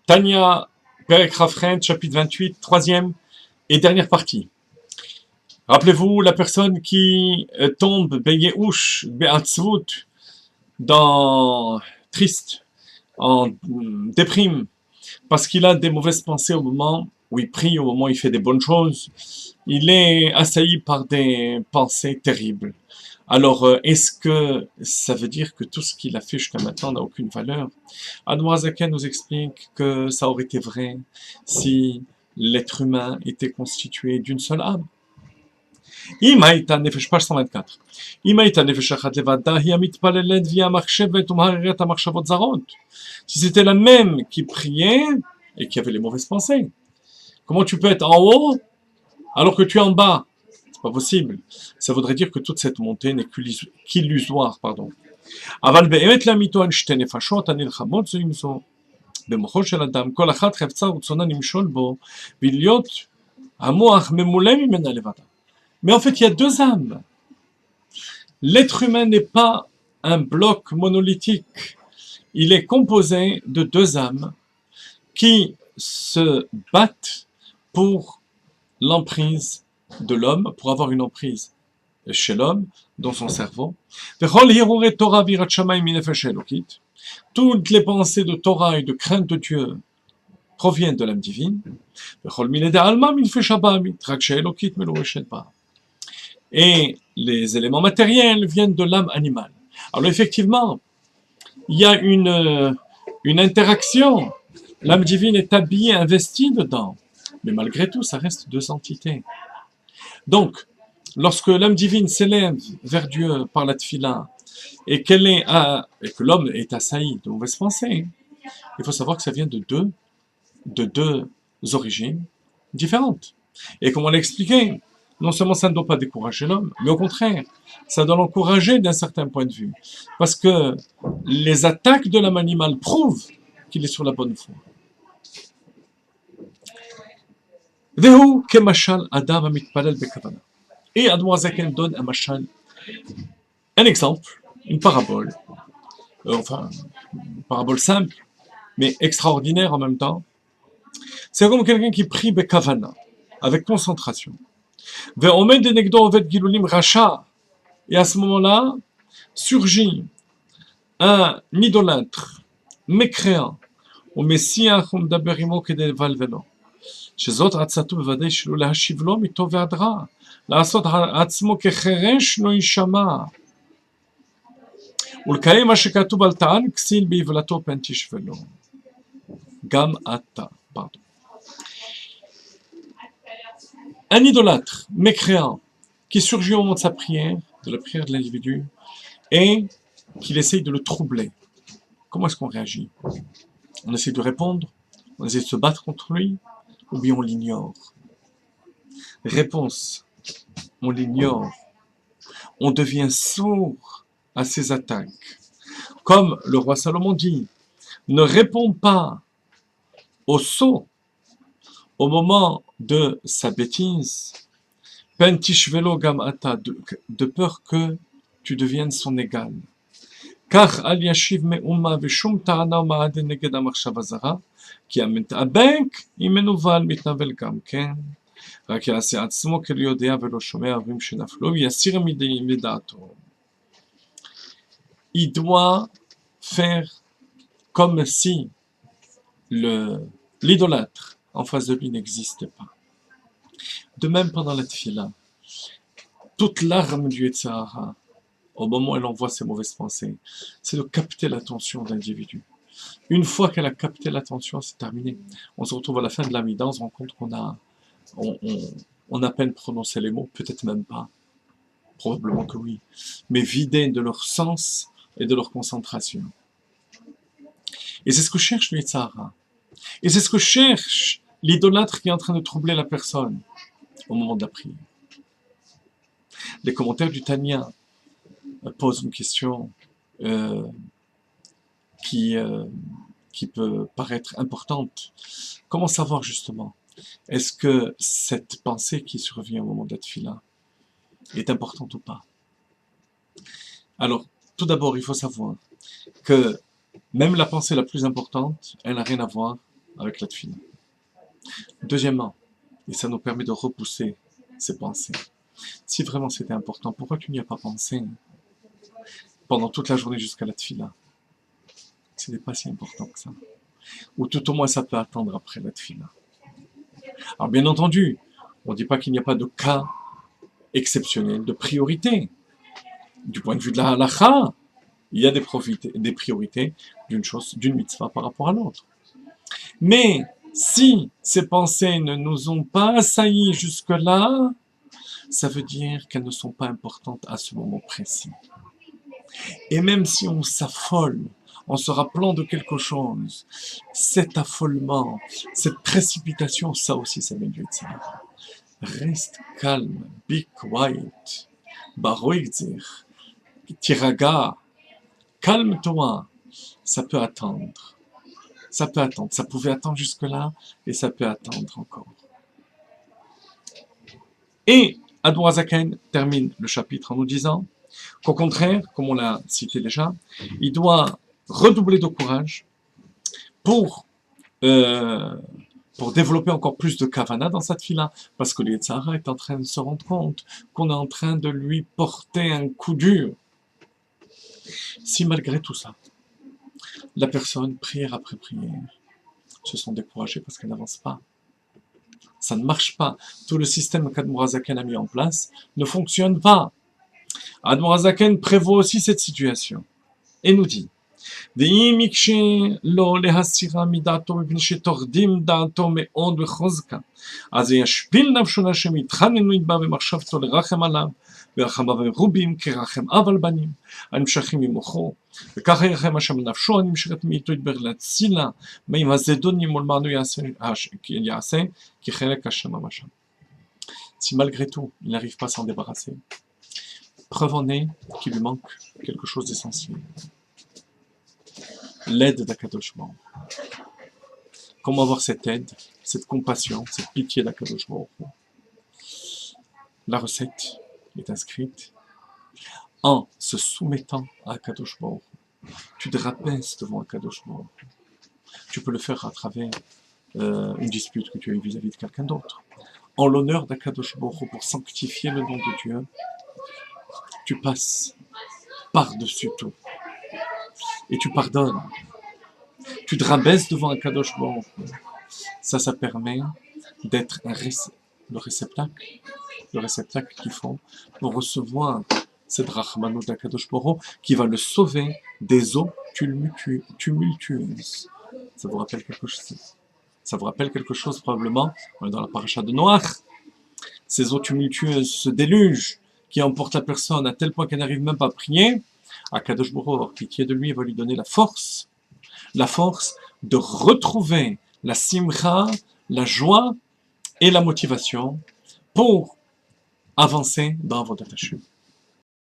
Tanya, Perek Rafren, chapitre 28, troisième et dernière partie. Rappelez-vous, la personne qui tombe, Beyeush, Be'atzvut, dans triste, en déprime, parce qu'il a des mauvaises pensées au moment où il prie, au moment où il fait des bonnes choses, il est assailli par des pensées terribles. Alors, est-ce que ça veut dire que tout ce qu'il a fait jusqu'à maintenant n'a aucune valeur? Admoazaken nous explique que ça aurait été vrai si l'être humain était constitué d'une seule âme. Imaïta nefesh, page 124. Imaïta nefesh achat levada, hi amitpalelet via marchevet umhareret amarchavot zarot. Si c'était la même qui priait et qui avait les mauvaises pensées, comment tu peux être en haut alors que tu es en bas? C'est pas possible. Ça voudrait dire que toute cette montée n'est qu'illusoire, pardon. אבל באמת לאמיתו הן שתי נפשות הנלחמות זו עם זו. במוחו של אדם כל אחת חפצה ורצונה למשול בו ולהיות המוח ממולא ממנה לבדה. Mais en fait, il y a deux âmes. L'être humain n'est pas un bloc monolithique. Il est composé de deux âmes qui se battent pour l'emprise de l'homme, pour avoir une emprise chez l'homme, dans son cerveau. Toutes les pensées de Torah et de crainte de Dieu proviennent de l'âme divine. Et les éléments matériels viennent de l'âme animale. Alors effectivement, il y a une interaction. L'âme divine est habillée, investie dedans. Mais malgré tout, ça reste deux entités. Donc, lorsque l'âme divine s'élève vers Dieu par la tfila et que l'homme est assailli de mauvaises pensées, il faut savoir que ça vient de deux origines différentes. Et comme on l'a expliqué, non seulement ça ne doit pas décourager l'homme, mais au contraire, ça doit l'encourager d'un certain point de vue. Parce que les attaques de l'âme animale prouvent qu'il est sur la bonne voie. Et Admoazaken donne un machal, un exemple, une parabole, enfin, une parabole simple, mais extraordinaire en même temps. C'est comme quelqu'un qui prie bekavana, avec concentration. Et à ce moment-là, surgit un idolâtre, mécréant, au Messia Humdaberimo Kedevalvelo. שזאת עצתו בוודאי שלא להשיב לו מטוב ועד רע, לעשות עצמו כחרש לא יישמע. ולקיים מה שכתוב על טען כסיל בהבלתו פן תשבלו. גם אתה, pardon. Un idolâtre, mécréant, qui surgit au moment de sa prière, de la prière de l'individu, et qu'il essaye de le troubler. Comment est-ce qu'on réagit? On essaie de répondre, on essaie de se battre contre lui, ou bien on l'ignore. Réponse, on l'ignore. On devient sourd à ses attaques. Comme le roi Salomon dit, ne réponds pas au sot au moment de sa bêtise, pentishvelo gam ata, de peur que tu deviennes son égal. Car al yashiv me'umma v'shum ta'ana u'ma'ade neged ha'machshava zara, כי המתאבק אם מנוול מתנבל גם כן, רק יעשה עצמו כליודע ולא שומע ההורים שנפלו ויסיר מדעתו. Il doit faire comme si l'idolâtre en face de lui n'existait pas. De même pendant la tfila, toute l'arme du Yetzirah, au moment où elle envoie ses mauvaises pensées, c'est de capter l'attention de l'individu. Une fois qu'elle a capté l'attention, c'est terminé. On se retrouve à la fin de l'amida, on se rend compte qu'on a à peine prononcé les mots, peut-être même pas. Probablement que oui. Mais vidés de leur sens et de leur concentration. Et c'est ce que cherche le Yetzirah. Et c'est ce que cherche l'idolâtre qui est en train de troubler la personne au moment de la prière. Les commentaires du Tanya posent une question qui peut paraître importante. Comment savoir justement? Est-ce que cette pensée qui survient au moment de la tfila est importante ou pas? Alors, tout d'abord, il faut savoir que même la pensée la plus importante, elle n'a rien à voir avec la tefila. Deuxièmement, et ça nous permet de repousser ces pensées. Si vraiment c'était important, pourquoi tu n'y as pas pensé pendant toute la journée jusqu'à la tefila? Ce n'est pas si important que ça. Ou tout au moins ça peut attendre après la tefila. Alors bien entendu, on ne dit pas qu'il n'y a pas de cas exceptionnel, de priorité. Du point de vue de la halakha, il y a des priorités d'une mitzvah par rapport à l'autre. Mais si ces pensées ne nous ont pas assaillis jusque-là, ça veut dire qu'elles ne sont pas importantes à ce moment précis. Et même si on s'affole en se rappelant de quelque chose, cet affolement, cette précipitation, ça aussi, ça vient du Yetzirah. Reste calme, be quiet, baroïzir, tiraga, calme-toi, ça peut attendre. Ça peut attendre. Ça pouvait attendre jusque-là et ça peut attendre encore. Et Admor HaZaken termine le chapitre en nous disant qu'au contraire, comme on l'a cité déjà, il doit redoubler de courage pour développer encore plus de kavana dans cette fila, parce que le Yetzirah est en train de se rendre compte qu'on est en train de lui porter un coup dur. Si malgré tout ça, la personne, prière après prière, se sent découragée parce qu'elle n'avance pas, ça ne marche pas, tout le système qu'Admor HaZaken a mis en place ne fonctionne pas. Admor HaZaken prévoit aussi cette situation et nous dit ואם יקשה לו להסירה מדעתו מפני שתורדים דעתו מאוד בחוזקה, אז ישפיל נפשו להשם יתחנן יתבע במחשבתו לרחם עליו, ורחמיו מרובים כרחם אב על בנים הנמשכים ממוחו, וככה ירחם השם על נפשו הנמשכת מאיתו ידבר להצילה מעם הזדונים ולמענו יעשה כחלק השם המשם. Si malgré tout il n'arrive pas à s'en débarrasser, preuve en est qu'il lui manque quelque chose d'essentiel. L'aide d'Akadosh Baruch Hu. Comment avoir cette aide, cette compassion, cette pitié d'Akadosh Baruch Hu? La recette est inscrite en se soumettant à Akadosh Baruch Hu. Tu te rabaisses devant Akadosh Baruch Hu. Tu peux le faire à travers une dispute que tu as eue vis-à-vis de quelqu'un d'autre. En l'honneur d'Akadosh Baruch Hu, pour sanctifier le nom de Dieu, tu passes par-dessus tout. Et tu pardonnes. Tu te rabaisses devant un Kadosh Baruch Hu. Ça permet d'être le réceptacle qu'il faut pour recevoir cette Rahmanut d'Akadosh Baruch Hu qui va le sauver des eaux tumultueuses. Ça vous rappelle quelque chose? Ça vous rappelle quelque chose probablement? On est dans la paracha de Noach. Ces eaux tumultueuses, ce déluge qui emporte la personne à tel point qu'elle n'arrive même pas à prier. Akadosh Baruch Hu va avoir pitié de lui, va lui donner la force de retrouver la simcha, la joie et la motivation pour avancer dans votre Hashem.